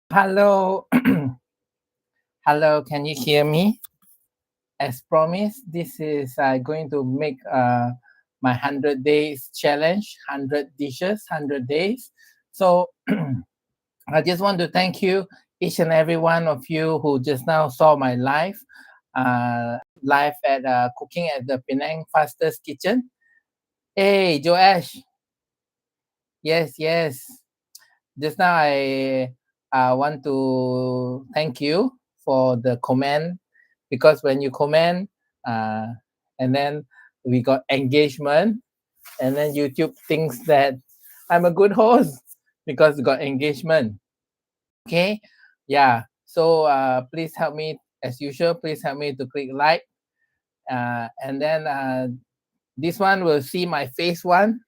Hello, hello. Can you hear me? As promised, this is going to make my 100 days challenge, 100 dishes, 100 days. So I just want to thank you, each and every one of you who just now saw my live at cooking at the Penang Fastest Kitchen. Hey, Joash. Yes, yes. Just now I want to thank you for the comment because when you comment uh, and then we got engagement and then YouTube thinks that I'm a good host because we got engagement. Okay, yeah. So please help me as usual. Please help me to click like and then this one will see my face one.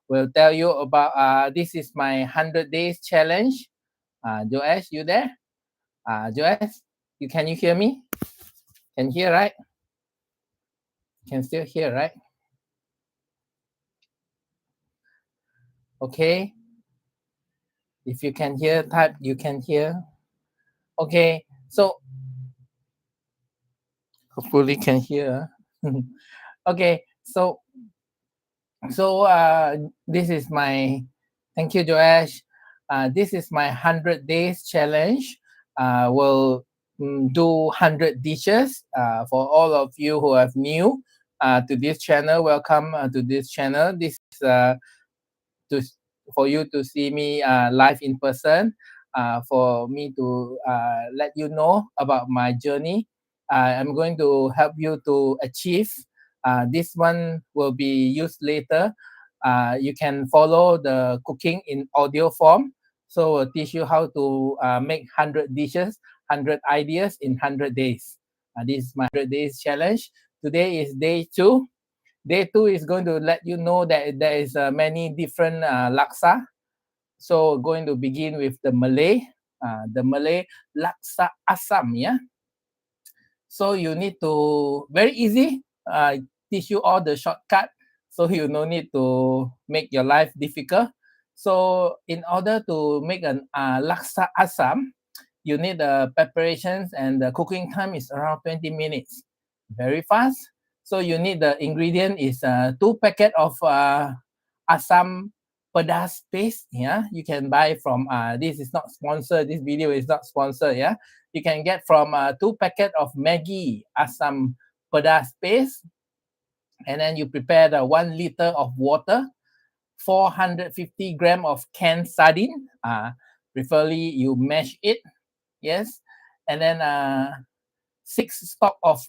Will tell you about this is my 100 days challenge. Joash, you there? Joash, can you hear me? Can hear, right? Can still hear, right? Okay. If you can hear, type you can hear. Okay. So hopefully can hear. Okay. So this is my thank you, Joash. This is my 100 days challenge. We'll do 100 dishes for all of you who are new to this channel. Welcome to this channel. This is to for you to see me live in person. For me to let you know about my journey. I'm going to help you to achieve. This one will be used later. You can follow the cooking in audio form. So we'll teach you how to make 100 dishes, 100 ideas in 100 days. This is my 100 days challenge. Today is day 2. Day 2 is going to let you know that there is many different laksa. So going to begin with the Malay laksa Assam. Yeah. So you need to very easy. Teach you all the shortcut, so you no need to make your life difficult. So in order to make an laksa Assam, you need the preparations and the cooking time is around 20 minutes. Very fast. So you need the ingredient is 2 packet of Assam pedas paste. Yeah, you can buy from this is not sponsored. This video is not sponsored. Yeah, you can get from 2 packet of Maggi Assam pedas paste, and then you prepare the 1 liter of water, 450 gram of canned sardine. Preferably you mash it. Yes, and then 6 stalk of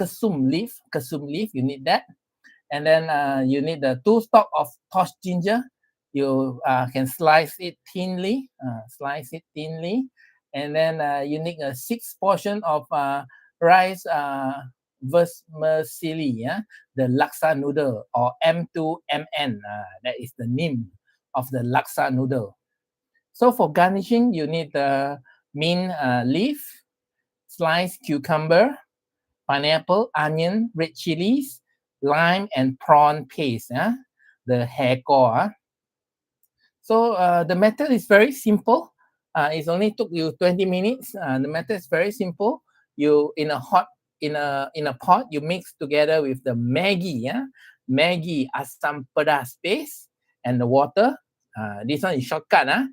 kasum leaf. Kasum leaf, you need that, and then you need the 2 stalk of tossed ginger. You can slice it thinly. And then you need a 6 portion of rice vermicelli, yeah, the laksa noodle or M2MN. That is the name of the laksa noodle. So for garnishing, you need the mint leaf, sliced cucumber, pineapple, onion, red chilies, lime, and prawn paste. The heko. So the method is very simple. It's only took you 20 minutes. The method is very simple. You in a pot, you mix together with the Maggi, Maggi asam pedas paste and the water. This one is shortcut.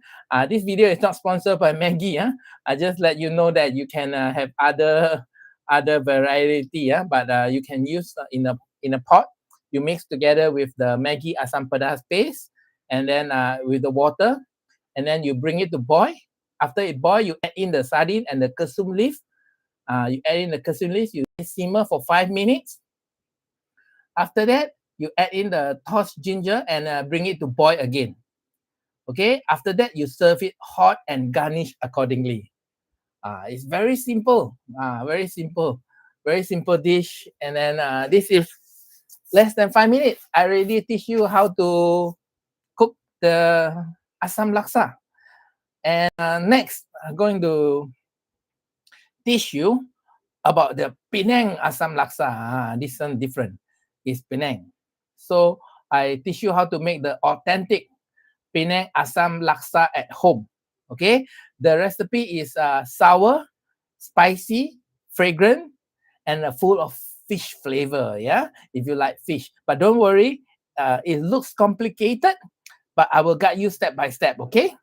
This video is not sponsored by Maggi. I just let you know that you can have other variety. But you can use in a pot. You mix together with the Maggi asam pedas paste and then with the water, and then you bring it to boil. After it boil, you add in the sardine and the kasum leaf. You add in the kasum leaf, you simmer for 5 minutes. After that, you add in the tossed ginger and bring it to boil again. Okay, after that, you serve it hot and garnish accordingly. It's very simple. Very simple dish. And then this is less than 5 minutes. I already teach you how to cook the Assam laksa. And next, I'm going to teach you about the Penang Assam laksa. This one different. It's Penang. So I teach you how to make the authentic Penang Assam laksa at home. Okay, the recipe is sour, spicy, fragrant, and full of fish flavor. Yeah, if you like fish, but don't worry, it looks complicated, but I will guide you step by step. Okay,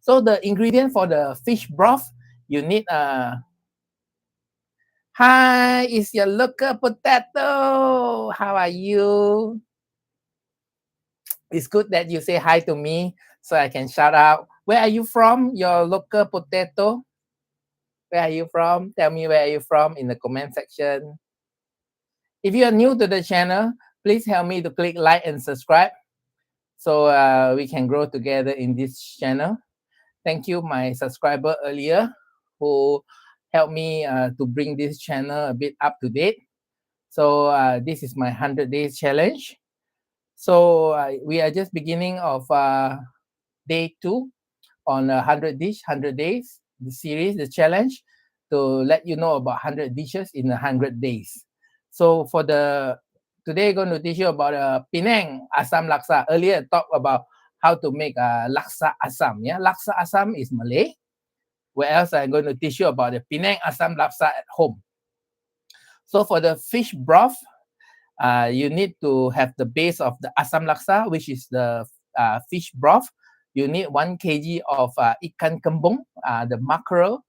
so the ingredient for the fish broth, you need hi, is your local potato. How are you? It's good that you say hi to me so I can shout out. Where are you from? Your local potato? Where are you from? Tell me where are you from in the comment section. If you are new to the channel, please help me to click like and subscribe so we can grow together in this channel. Thank you, my subscriber earlier who helped me to bring this channel a bit up to date. So this is my 100 days challenge. So we are just beginning of day 2 on 100 days, the series, the challenge, to let you know about 100 dishes in 100 days. So for the today, I'm going to teach you about Penang Assam Laksa. Earlier, I talked about how to make Laksa Assam. Yeah, Laksa Assam is Malay. Where else I'm going to teach you about the Penang Assam Laksa at home. So for the fish broth, you need to have the base of the Assam Laksa, which is the fish broth. You need 1 kg of ikan kembung, the mackerel,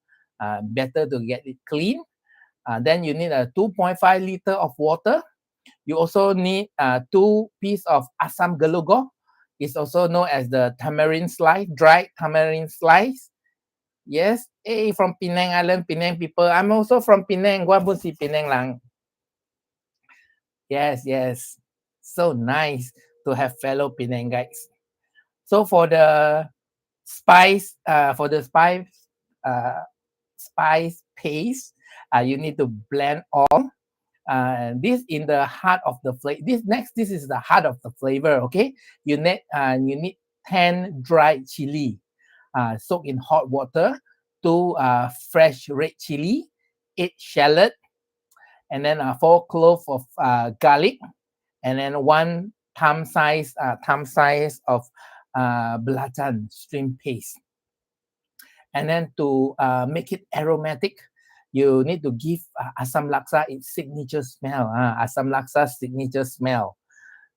better to get it clean. Then you need a 2.5 liter of water. You also need 2 pieces of Assam gelugo. It's also known as the tamarind slice, dried tamarind slice. Yes, hey, from Penang Island, Penang people. I'm also from Penang. Gua pun si Penang lang. Yes, yes. So nice to have fellow Penang guys. So for the spice, spice paste, you need to blend all. This in the heart of the flavor. This is the heart of the flavor. Okay, you need 10 dried chili, soaked in hot water, 2 fresh red chili, 8 shallot, and then 4 cloves of garlic, and then 1 thumb size of belacan shrimp paste. And then to make it aromatic, you need to give Assam Laksa its signature smell. Assam Laksa signature smell.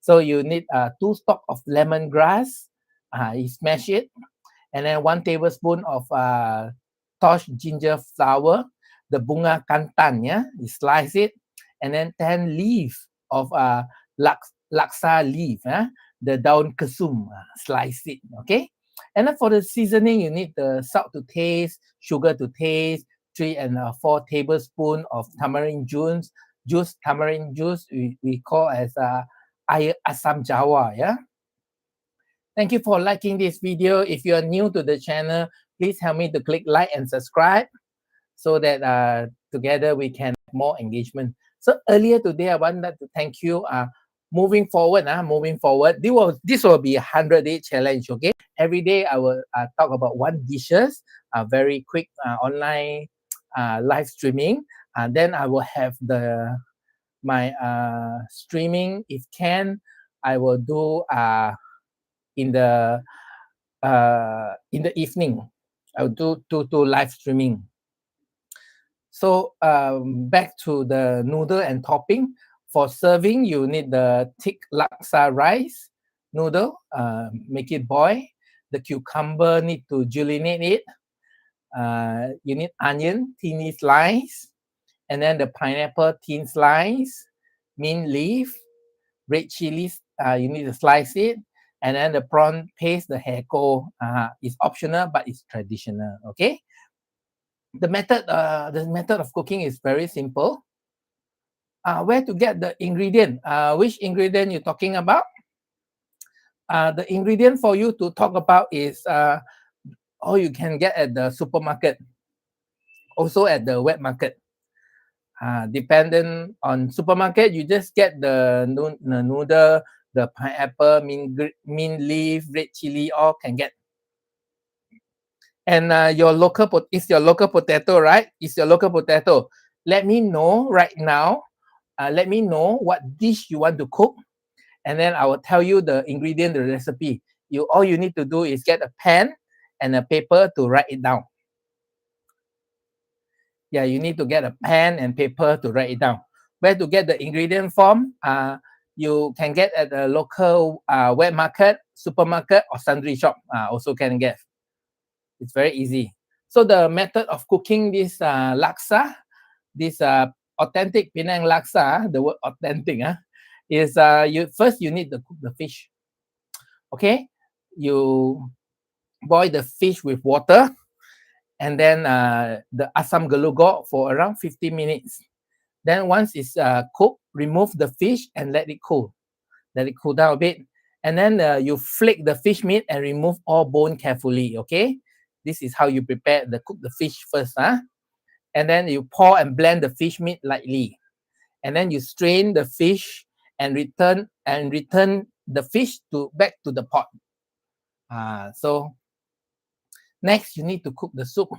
So you need 2 stalks of lemongrass. You smash it, and then 1 tablespoon of torch ginger flower, the bunga kantan. Yeah, you slice it, and then 10 leaves of laksa leaf. The daun kesum, slice it. Okay. And then for the seasoning, you need the salt to taste, sugar to taste, 3 and 4 tablespoons of tamarind juice. Tamarind juice we call as air Assam Jawa. Yeah. Thank you for liking this video. If you are new to the channel, please help me to click like and subscribe so that together we can have more engagement. So earlier today, I wanted to thank you. Moving forward, this will be a 100-day challenge. Okay, every day I will talk about 1 dishes, very quick online live streaming. Then I will have my streaming. If can, I will do in the evening. I'll do live streaming. So back to the noodle and topping. For serving, you need the thick laksa rice noodle. Make it boil. The cucumber need to julienne it. You need onion, thin slice, and then the pineapple, thin slice, mint leaf, red chilies. You need to slice it, and then the prawn paste, the heko, is optional but it's traditional. Okay. The method of cooking is very simple. Where to get the ingredient? Which ingredient you talking about? The ingredient for you to talk about is all you can get at the supermarket, also at the wet market. Dependent on supermarket, you just get the noodle, the pineapple, mint leaf, red chili, all can get. And your local potato, right? It's your local potato. Let me know right now. Let me know what dish you want to cook, and then I will tell you the ingredient, the recipe. All you need to do is get a pan and a paper to write it down. Yeah, you need to get a pen and paper to write it down. Where to get the ingredient from? You can get at the local wet market, supermarket, or sundry shop. Also can get. It's very easy. So the method of cooking this laksa, this authentic Penang laksa, the word authentic, is you need to cook the fish. Okay, you boil the fish with water, and then the Assam gelugo for around 50 minutes. Then once it's cooked, remove the fish and let it cool. Let it cool down a bit. And then you flake the fish meat and remove all bone carefully, okay? This is how you cook the fish first, and then you pour and blend the fish meat lightly. And then you strain the fish and return the fish back to the pot. So next you need to cook the soup.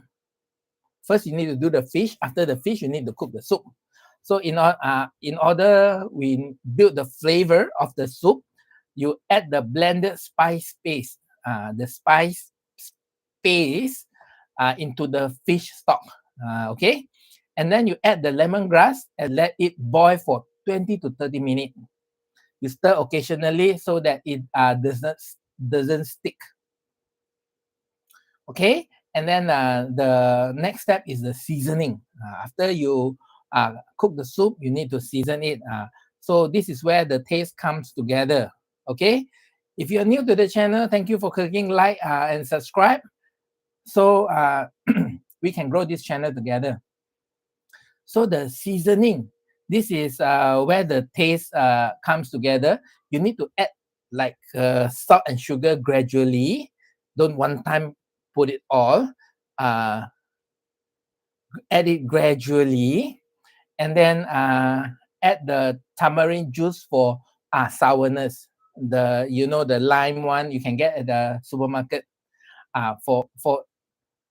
First you need to do the fish. After the fish, you need to cook the soup. So in order we build the flavor of the soup, you add the blended spice paste, the spice paste into the fish stock. Okay, and then you add the lemongrass and let it boil for 20 to 30 minutes. You stir occasionally so that it doesn't stick. Okay, and then the next step is the seasoning. After you cook the soup, you need to season it. So this is where the taste comes together. Okay, if you're new to the channel, thank you for clicking like and subscribe, so we can grow this channel together. So the seasoning, this is where the taste comes together. You need to add like salt and sugar gradually. Don't one time put it all. Add it gradually, and then add the tamarind juice for sourness. The lime one you can get at the supermarket.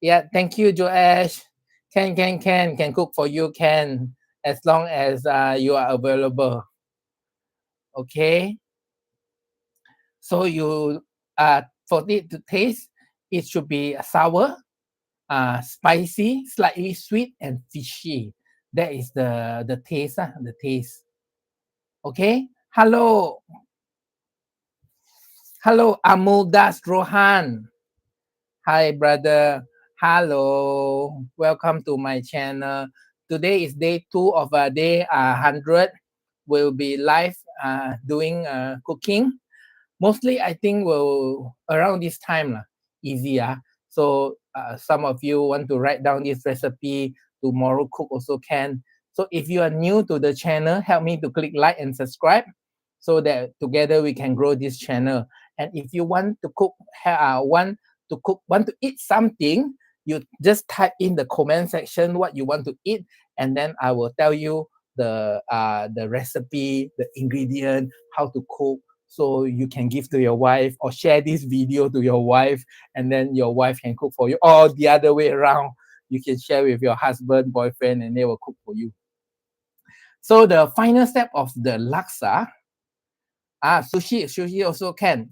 Yeah, thank you, Joash. Can cook for you, can, as long as you are available. Okay. So you for it to taste, it should be sour, spicy, slightly sweet, and fishy. That is the taste. The taste. Okay. Hello, Amuldas Rohan. Hi, brother. Hello. Welcome to my channel. Today is day 2 of day 100. We'll be live doing cooking. Mostly, I think we'll around this time, easier. So some of you want to write down this recipe. Tomorrow cook also can. So if you are new to the channel, help me to click like and subscribe, so that together we can grow this channel. And if you want to cook, want to eat something, you just type in the comment section what you want to eat, and then I will tell you the recipe, the ingredient, how to cook, so you can give to your wife or share this video to your wife, and then your wife can cook for you, or the other way around. You can share with your husband, boyfriend, and they will cook for you. So the final step of the laksa, sushi also can.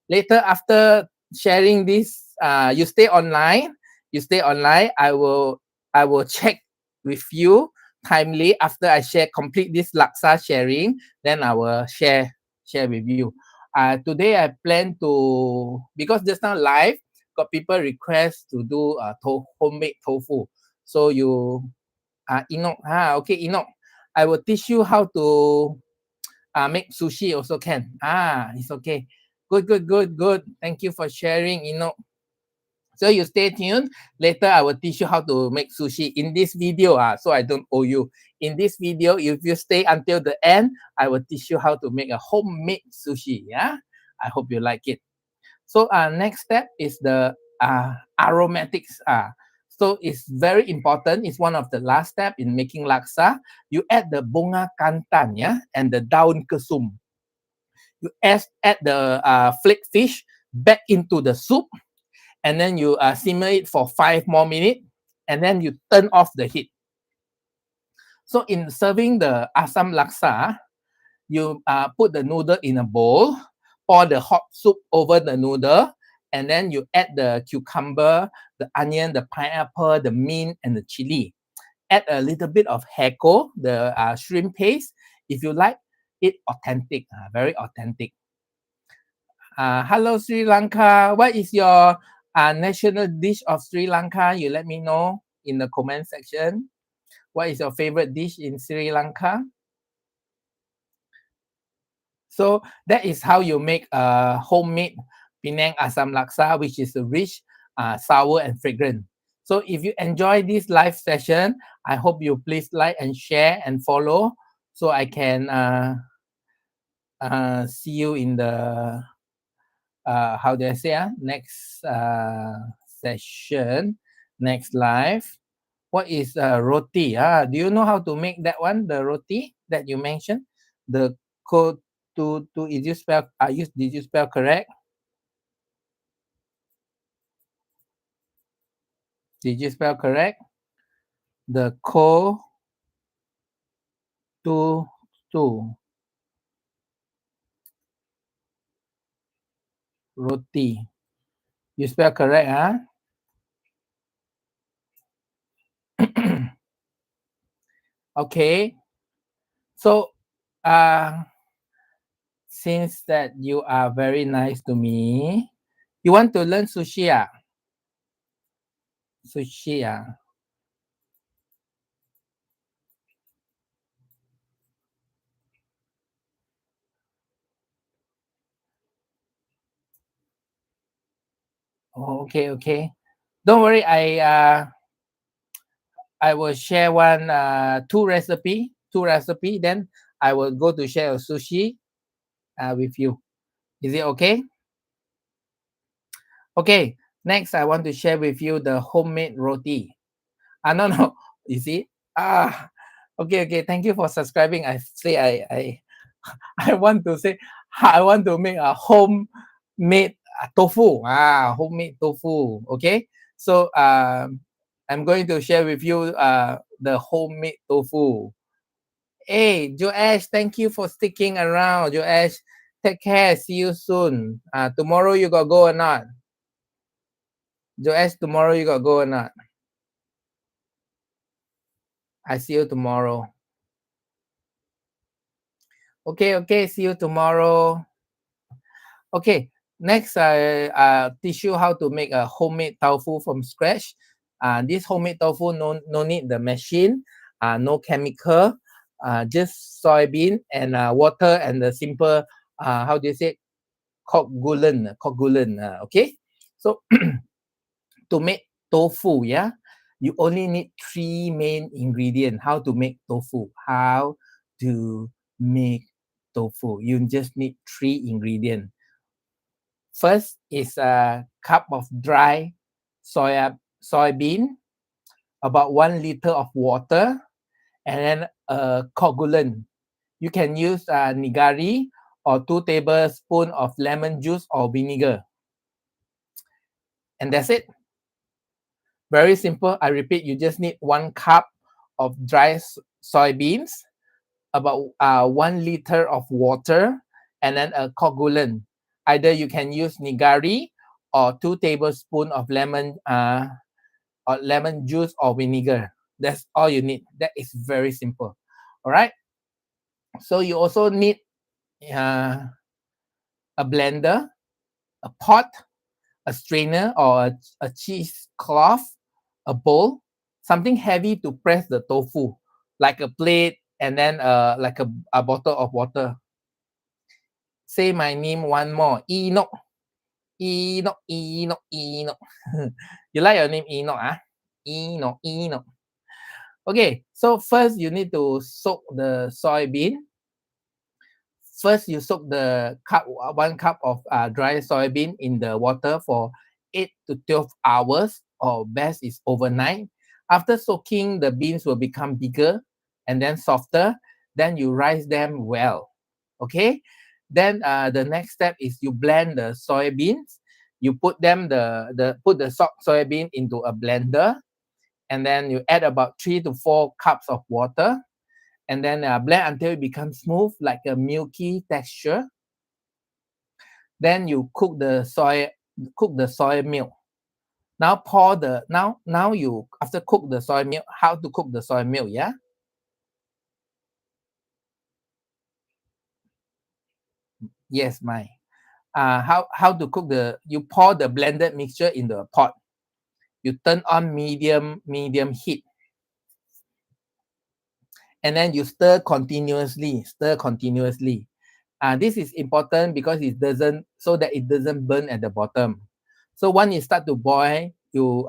Later, after sharing this, you stay online. I will check with you timely after I complete this laksa sharing. Then I will share with you. Today I plan to, because just now live got people request to do homemade tofu. So you Enoch, okay, Enoch, I will teach you how to make sushi also can. It's okay. Good. Thank you for sharing, Enoch. So you stay tuned. Later, I will teach you how to make sushi in this video. So I don't owe you. In this video, if you stay until the end, I will teach you how to make a homemade sushi. Yeah, I hope you like it. So next step is the aromatics. So it's very important. It's one of the last step in making laksa. You add the bunga kantan, and the daun kesum. You add the flake fish back into the soup, and then you simmer it for 5 more minutes, and then you turn off the heat. So in serving the Assam laksa, you put the noodle in a bowl, pour the hot soup over the noodle, and then you add the cucumber, the onion, the pineapple, the mint, and the chili. Add a little bit of heko, the shrimp paste, if you like it authentic, very authentic. Hello, Sri Lanka. What is your national dish of Sri Lanka? You let me know in the comment section. What is your favorite dish in Sri Lanka? So that is how you make a homemade Penang Assam Laksa, which is rich, sour, and fragrant. So if you enjoy this live session, I hope you please like and share and follow so I can see you in the how do I say next session, next live. What is roti? Do you know how to make that one? The roti that you mentioned, the ko to is you spell? Did you spell correct? Did you spell correct? The ko to roti. You spell correct, Okay. So, since that you are very nice to me, you want to learn sushi, Sushi, Oh, okay, okay. Don't worry. I will share two recipe. Then I will go to share a sushi with you. Is it okay? Okay. Next, I want to share with you the homemade roti. No, no. You see? Okay, okay. Thank you for subscribing. I want to say I want to make a homemade tofu. Homemade tofu. Okay. So I'm going to share with you the homemade tofu. Hey, Joash, thank you for sticking around. Joash, take care. See you soon. Tomorrow you got go or not? Joash, tomorrow you got go or not? I see you tomorrow. Okay, okay. See you tomorrow. Okay, next I teach you how to make a homemade tofu from scratch. This homemade tofu no need the machine, no chemical, just soybean and water and the simple how do you say coagulant. Okay, so to make tofu, you only need three main ingredients. How to make tofu? How to make tofu? You just need three ingredients. First is a cup of dry soybean, about 1 liter of water, and then a coagulant. You can use nigari or 2 tablespoons of lemon juice or vinegar. And that's it. Very simple. I repeat, you just need 1 cup of dry soybeans, about 1 liter of water, and then a coagulant. Either you can use nigari or 2 tablespoons of lemon juice or vinegar. That's all you need. That is very simple. All right. So you also need a blender, a pot, a strainer or a cheesecloth, a bowl, something heavy to press the tofu, like a plate, and then like a bottle of water. Say my name one more. Enoch. Enoch. Enoch. Enoch. You like your name Enoch, Enoch. Okay, so first you need to soak the soybean. First, you soak the 1 cup of dry soybean in the water for 8 to 12 hours, or best is overnight. After soaking, the beans will become bigger and then softer. Then you rice them well. Okay. Then the next step is you blend the soybeans. You put the soaked soybean into a blender, and then you add about 3 to 4 cups of water, and then blend until it becomes smooth, like a milky texture. Then you cook the cook the soy milk. Now pour the now you after cook the soy milk, how to cook the soy milk, yeah? Yes, my. How to cook the you pour the blended mixture in the pot. You turn on medium heat, and then you stir continuously. This is important because it doesn't so that it doesn't burn at the bottom. So when it start to boil, you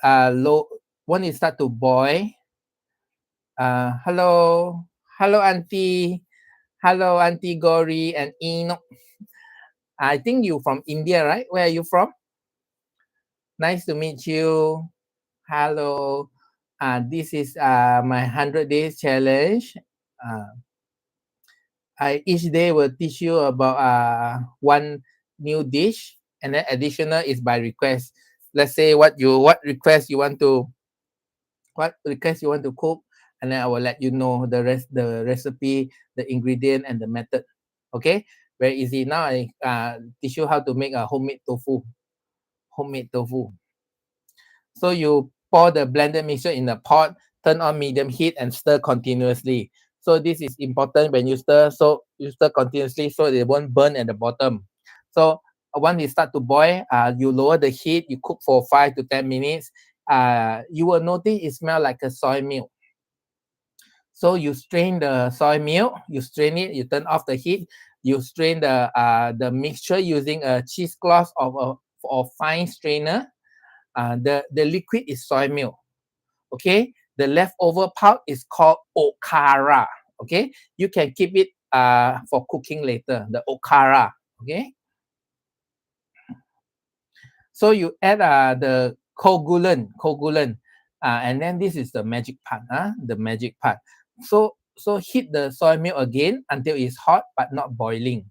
low when it start to boil. Hello auntie, hello auntie Gori and Enoch. I think you from India, right? Where are you from? Nice to meet you. Hello. This is my 100 days challenge. Uh, I each day will teach you about one new dish, and then additional is by request. Let's say what request you want to cook, and then I will let you know the recipe, the ingredient, and the method. Okay, very easy. Now I teach you how to make a homemade tofu. Homemade tofu. So you pour the blended mixture in the pot, turn on medium heat, and stir continuously. So this is important when you stir. So you stir continuously so it won't burn at the bottom. So once it start to boil, you lower the heat. You cook for 5 to 10 minutes. You will notice it smell like a soy milk. So you strain the soy milk. You strain it. You turn off the heat. You strain the mixture using a cheesecloth of fine strainer. The liquid is soy milk. Okay, the leftover part is called okara. Okay, you can keep it for cooking later. The okara. Okay, so you add the coagulant, and then this is the magic part. The magic part. So heat the soy milk again until it's hot but not boiling.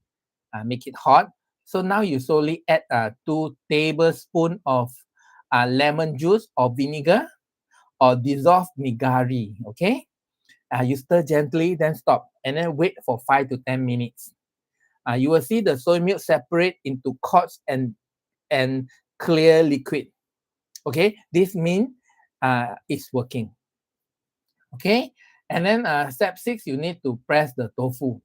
Make it hot. So now you slowly add 2 tablespoons of lemon juice or vinegar or dissolved nigari. Okay, you stir gently, then stop, and then wait for 5 to 10 minutes. You will see the soy milk separate into quartz and clear liquid. Okay, this means it's working. Okay, and then step 6, you need to press the tofu.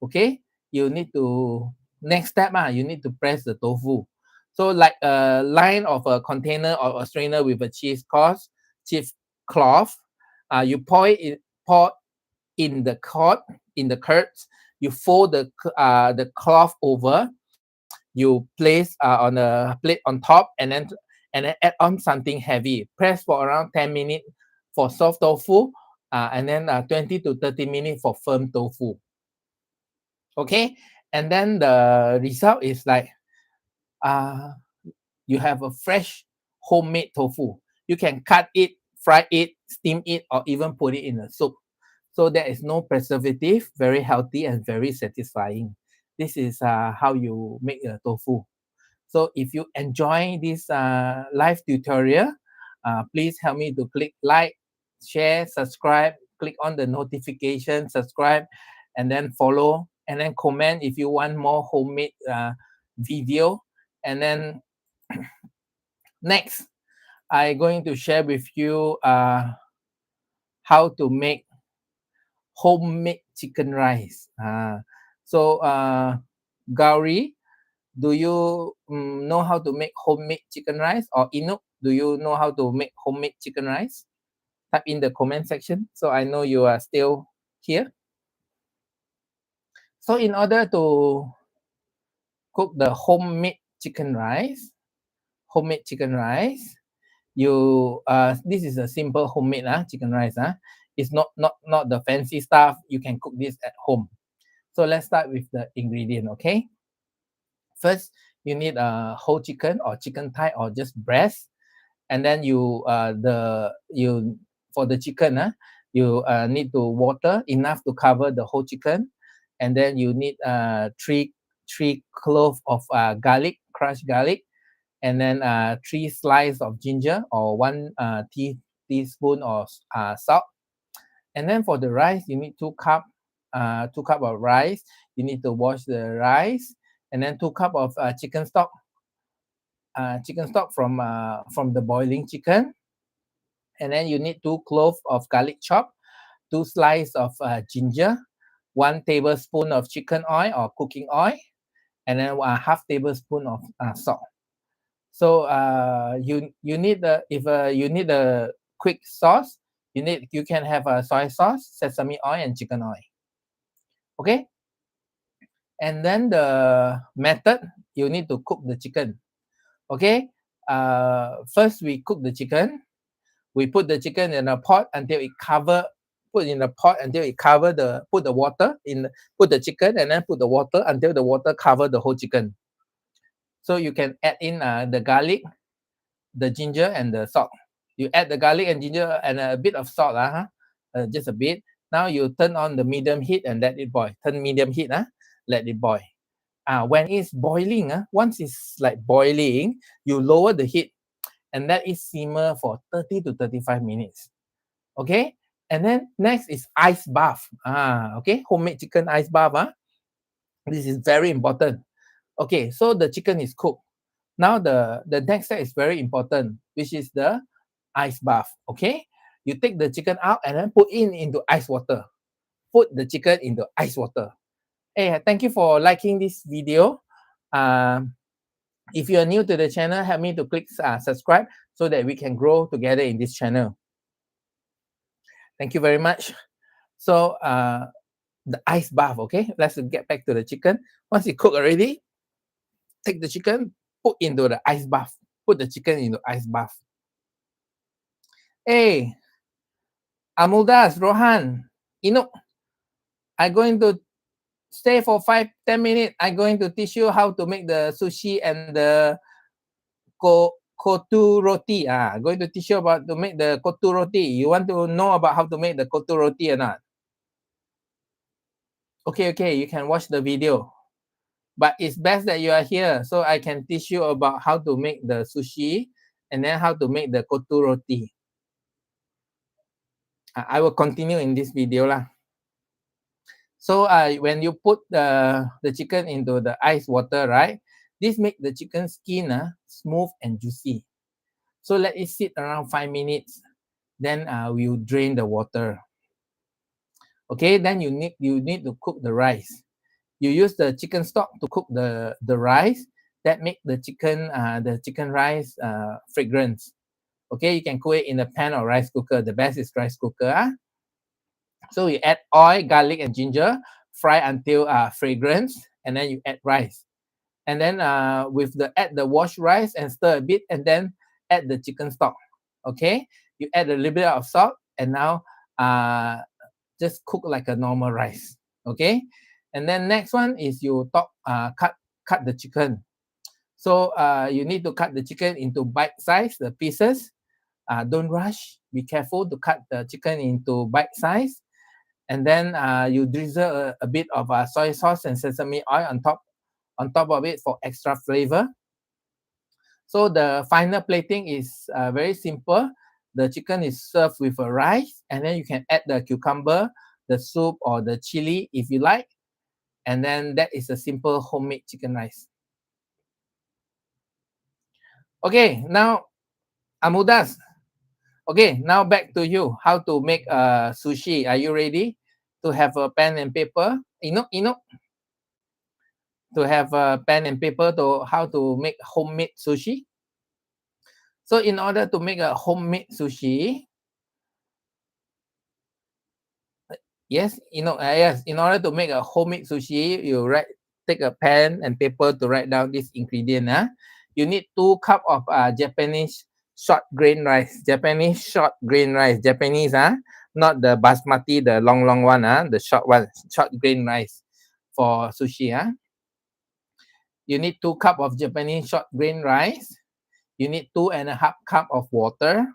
Okay, you need to next step you need to press the tofu. So like a line of a container or a strainer with a cheese cloth, you pour in the curds. You fold the cloth over. You place on a plate on top, and then add on something heavy. Press for around 10 minutes for soft tofu, and then 20 to 30 minutes for firm tofu. Okay, and then the result is like uh, you have a fresh homemade tofu. You can cut it, fry it, steam it, or even put it in a soup. So there is no preservative, very healthy and very satisfying. This is how you make a tofu. So if you enjoy this live tutorial, please help me to click like, share, subscribe, click on the notification, subscribe, and then follow, and then comment if you want more homemade video. And then next, I'm going to share with you how to make homemade chicken rice. Gauri, do you know how to make homemade chicken rice? Or Inuk, do you know how to make homemade chicken rice? Type in the comment section so I know you are still here. So in order to cook the homemade chicken rice, you this is a simple homemade chicken rice. It's not the fancy stuff. You can cook this at home. So let's start with the ingredient. Okay, first you need a whole chicken or chicken thigh or just breast, and then you for the chicken you need to water enough to cover the whole chicken, and then you need three clove of crushed garlic, and then 3 slices of ginger or one teaspoon of salt. And then for the rice, you need 2 cup of rice. You need to wash the rice, and then 2 cup of chicken stock from the boiling chicken, and then you need 2 cloves of garlic chop, 2 slices of ginger, 1 tablespoon of chicken oil or cooking oil, and then a half tablespoon of salt. So you need the if you need a quick sauce, you can have a soy sauce, sesame oil, and chicken oil. Okay, and then the method, you need to cook the chicken. Okay, first we cook the chicken. We put the chicken in a pot until it cover. Put in the pot until it cover put the water in. Put the chicken and then put the water until the water cover the whole chicken. So you can add in the garlic, the ginger, and the salt. You add the garlic and ginger and a bit of salt, just a bit. Now you turn on the medium heat and let it boil. Turn medium heat, let it boil. When it's boiling, once it's like boiling, you lower the heat and let it simmer for 30 to 35 minutes. Okay, and then next is ice bath. Okay, homemade chicken ice bath. This is very important. Okay, so the chicken is cooked. Now the next step is very important, which is the ice bath. Okay, you take the chicken out and then put into ice water. Put the chicken into ice water. Hey, thank you for liking this video. If you are new to the channel, help me to click subscribe so that we can grow together in this channel. Thank you very much. So the ice bath. Okay, let's get back to the chicken. Once it cooked already, take the chicken, put into the ice bath. Put the chicken into ice bath. Hey, Amuldas, Rohan, Inuk, I'm going to stay for 5-10 minutes. I'm going to teach you how to make the sushi and the kotu roti. I'm going to teach you about to make the kotu roti. You want to know about how to make the kotu roti or not? Okay, you can watch the video. But it's best that you are here so I can teach you about how to make the sushi and then how to make the kotu roti. I will continue in this video lah. So when you put the chicken into the ice water, right? This make the chicken skin smooth and juicy. So let it sit around 5 minutes. Then we'll drain the water. Okay, then you need to cook the rice. You use the chicken stock to cook the rice. That make the chicken rice fragrance. Okay, you can cook it in a pan or rice cooker. The best is rice cooker. So you add oil, garlic, and ginger, fry until fragrance, and then you add rice. And then add the washed rice and stir a bit, and then add the chicken stock. Okay, you add a little bit of salt, and now just cook like a normal rice. Okay, and then next one is you cut the chicken. So you need to cut the chicken into bite size, the pieces. Don't rush. Be careful to cut the chicken into bite size. And then you drizzle a bit of soy sauce and sesame oil on top of it for extra flavor. So the final plating is very simple. The chicken is served with a rice, and then you can add the cucumber, the soup, or the chili if you like. And then that is a simple homemade chicken rice. Okay, now Amudas. Okay, now back to you. How to make sushi? Are you ready to have a pen and paper? Inok. To have a pen and paper to how to make homemade sushi. So in order to make a homemade sushi, yes, in order to make a homemade sushi, you take a pen and paper to write down this ingredient. You need 2 cups of Japanese short grain rice. Japanese, not the basmati, the long one, the short one, short grain rice for sushi. You need 2 cups of Japanese short grain rice. You need 2.5 cups of water.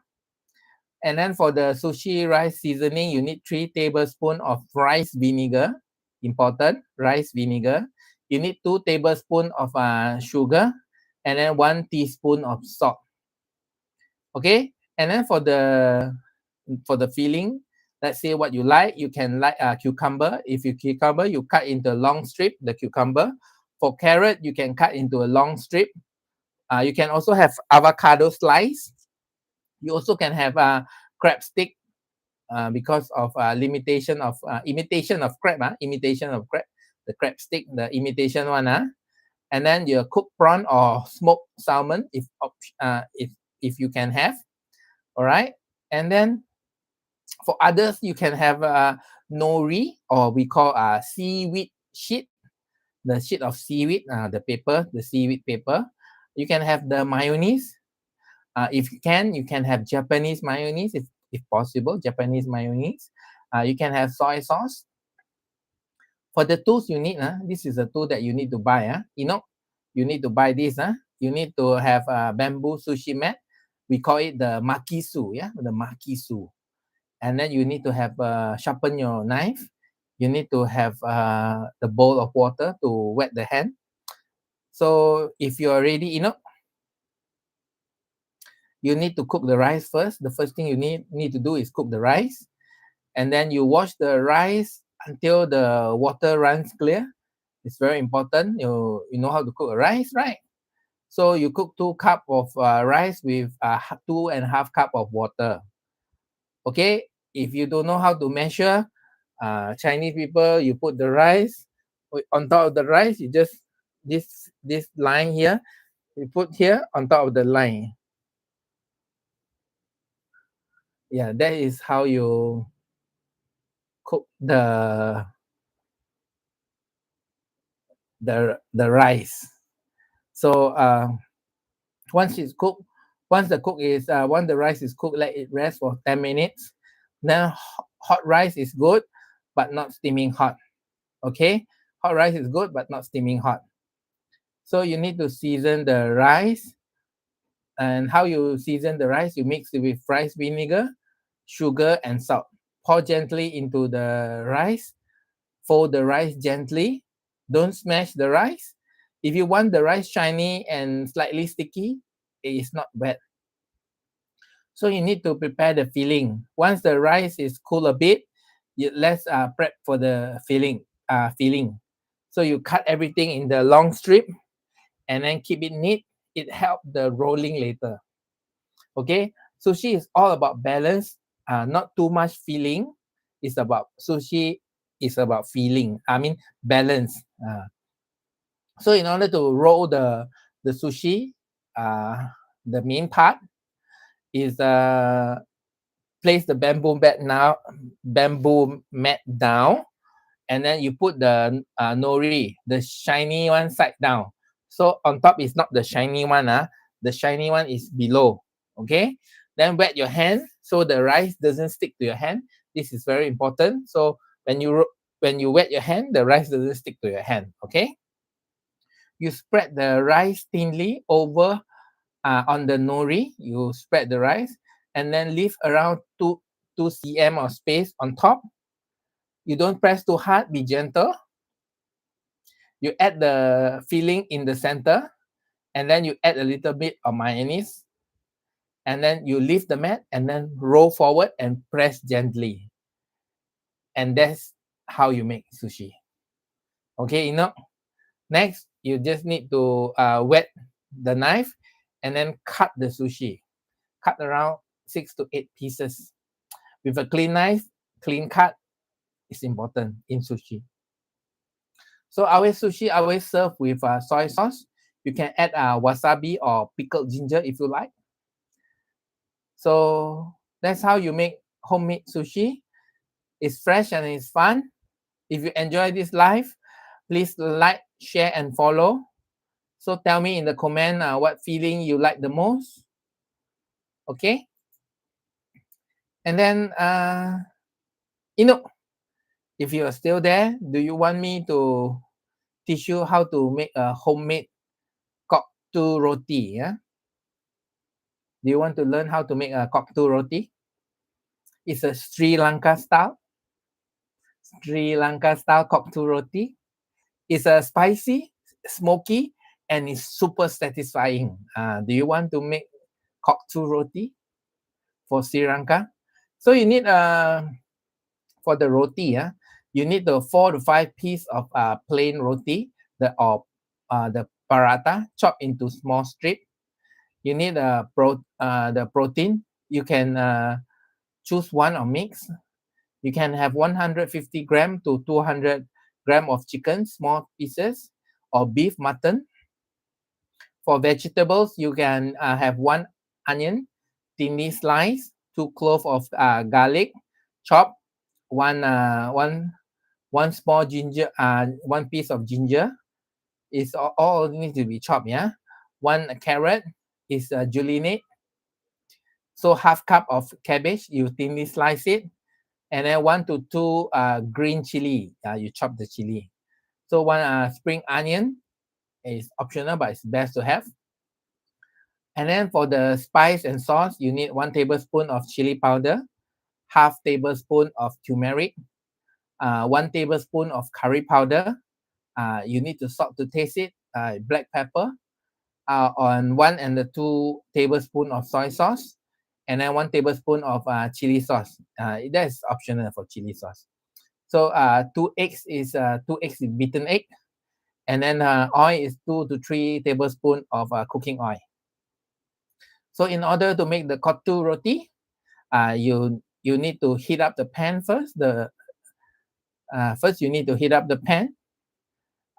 And then for the sushi rice seasoning, you need 3 tablespoons of rice vinegar. Important, rice vinegar. You need 2 tablespoons of sugar, and then 1 teaspoon of salt. Okay, and then for the filling, let's say what you like. You can like cucumber. If you cucumber, you cut into long strip the cucumber. For carrot, you can cut into a long strip. You can also have avocado slice. You also can have a crab stick because of imitation of crab. Imitation of crab. The crab stick, the imitation one. And then your cooked prawn or smoked salmon, if you can have. All right. And then for others, you can have nori, or we call seaweed sheet, the sheet of seaweed, the paper, the seaweed paper. You can have the mayonnaise. If you can have Japanese mayonnaise, if possible, Japanese mayonnaise. You can have soy sauce. For the tools you need, this is a tool that you need to buy. You need to buy this. You need to have a bamboo sushi mat. We call it the makisu, the makisu. And then you need to have sharpen your knife. You need to have the bowl of water to wet the hand. So if you're ready, you need to cook the rice first. The first thing you need to do is cook the rice. And then you wash the rice until the water runs clear. It's very important. You know how to cook a rice, right? So you cook 2 cup of rice with 2.5 cup of water. Okay, if you don't know how to measure, Chinese people, you put the rice on top of the rice. You just this line here, you put here on top of the line. Yeah, that is how you cook the rice. So once it's cooked, once the rice is cooked, let it rest for 10 minutes. Then hot rice is good, but not steaming hot. Okay, hot rice is good, but not steaming hot. So you need to season the rice. And how you season the rice? You mix it with rice vinegar, sugar, and salt. Pour gently into the rice. Fold the rice gently. Don't smash the rice. If you want the rice shiny and slightly sticky, it is not bad. So you need to prepare the filling. Once the rice is cool a bit, let's prep for the filling. So you cut everything in the long strip and then keep it neat. It helps the rolling later. Okay, sushi is all about balance, not too much filling. Sushi is about feeling. I mean balance. So in order to roll the sushi, the main part is place the bamboo mat down, and then you put the nori, the shiny one, side down. So on top is not the shiny one, the shiny one is below. Okay, then wet your hand so the rice doesn't stick to your hand. This is very important. So when you wet your hand, the rice doesn't stick to your hand. Okay, you spread the rice thinly over on the nori. You spread the rice and then leave around 2 cm of space on top. You don't press too hard, be gentle. You add the filling in the center, and then you add a little bit of mayonnaise, and then you lift the mat and then roll forward and press gently. And that's how you make sushi. Okay, next you just need to wet the knife and then cut the sushi. Cut around 6 to 8 pieces. With a clean knife, clean cut is important in sushi. So our sushi always serve with soy sauce. You can add wasabi or pickled ginger if you like. So that's how you make homemade sushi. It's fresh and it's fun. If you enjoy this live, please like, share, and follow. So tell me in the comment what feeling you like the most. Okay. And then, if you are still there, do you want me to teach you how to make a homemade koktu roti? Yeah. Do you want to learn how to make a koktu roti? It's a Sri Lanka style koktu roti. It's a spicy, smoky, and it's super satisfying. Do you want to make koktu roti for Sri Lanka? So you need for the roti, you need the 4 to 5 piece of plain roti, the paratha chopped into small strip. You need the protein. You can choose one or mix. You can have 150 gram to 200 gram of chicken, small pieces, or beef, mutton. For vegetables, you can have one onion, thinly sliced, two cloves of garlic, chopped, one small ginger, one piece of ginger. Is all needs to be chopped. Yeah, one carrot is julienne. So half cup of cabbage, you thinly slice it, and then 1 to 2 green chili. You chop the chili. So one spring onion is optional, but it's best to have. And then for the spice and sauce, you need 1 tablespoon of chili powder, half tablespoon of turmeric, 1 tablespoon of curry powder. You need to salt to taste it. Black pepper, on 1 and 2 tablespoon of soy sauce, and then 1 tablespoon of chili sauce. That is optional for chili sauce. So 2 eggs is 2 eggs is beaten egg, and then oil is 2 to 3 tablespoon of cooking oil. So in order to make the kottu roti, you need to heat up the pan first. First you need to heat up the pan.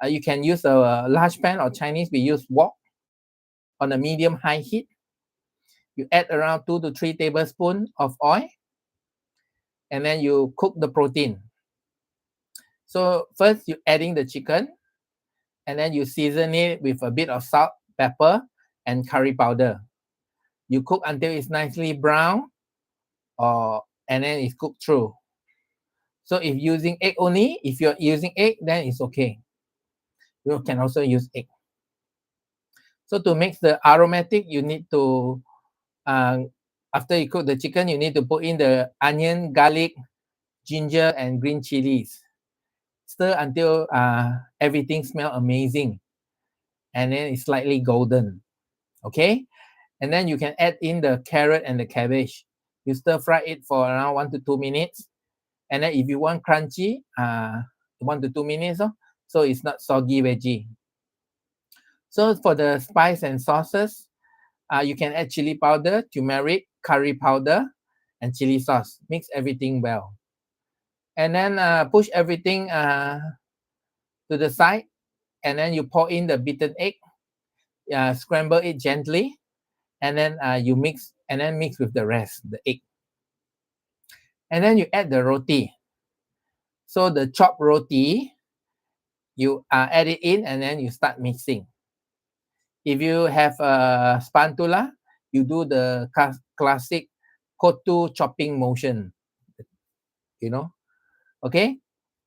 You can use a large pan, or Chinese we use wok, on a medium high heat. You add around 2 to 3 tablespoons of oil, and then you cook the protein. So first you adding the chicken, and then you season it with a bit of salt, pepper, and curry powder. You cook until it's nicely brown, and then it's cooked through. So if using egg only, if you're using egg, then it's okay. You can also use egg. So to make the aromatic, you need to, after you cook the chicken, you need to put in the onion, garlic, ginger, and green chilies. Stir until everything smells amazing, and then it's slightly golden. Okay, and then you can add in the carrot and the cabbage. You stir fry it for around 1 to 2 minutes, and then if you want crunchy, 1 to 2 minutes, so it's not soggy veggie. So for the spice and sauces, you can add chili powder, turmeric, curry powder, and chili sauce. Mix everything well, and then push everything to the side, and then you pour in the beaten egg, scramble it gently, and then you mix, and then mix with the rest, the egg. And then you add the roti. So the chopped roti, you add it in, and then you start mixing. If you have a spatula, you do the classic kotu chopping motion, okay?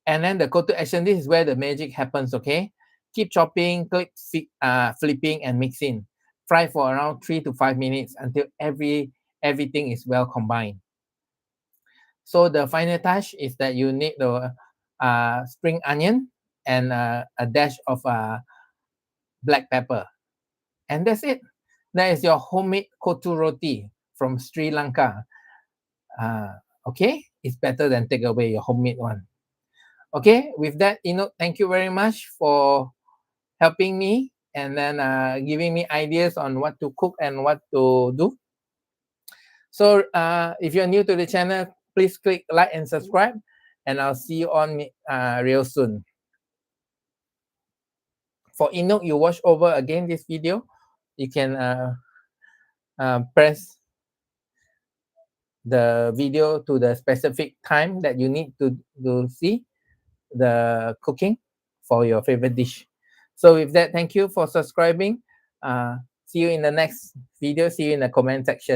And then the kotu action, this is where the magic happens, okay? Keep chopping, flipping, and mixing. Fry for around 3 to 5 minutes until everything is well combined. So the final touch is that you need the spring onion and a dash of black pepper. And that's it. That is your homemade kotu roti from Sri Lanka. Okay, it's better than take away your homemade one. Okay, with that, thank you very much for helping me, and then giving me ideas on what to cook and what to do. So if you're new to the channel, please click like and subscribe, and I'll see you on real soon. For Inok, you watch over again this video, you can press the video to the specific time that you need to see the cooking for your favorite dish. So with that, thank you for subscribing. See you in the next video. See you in the comment section.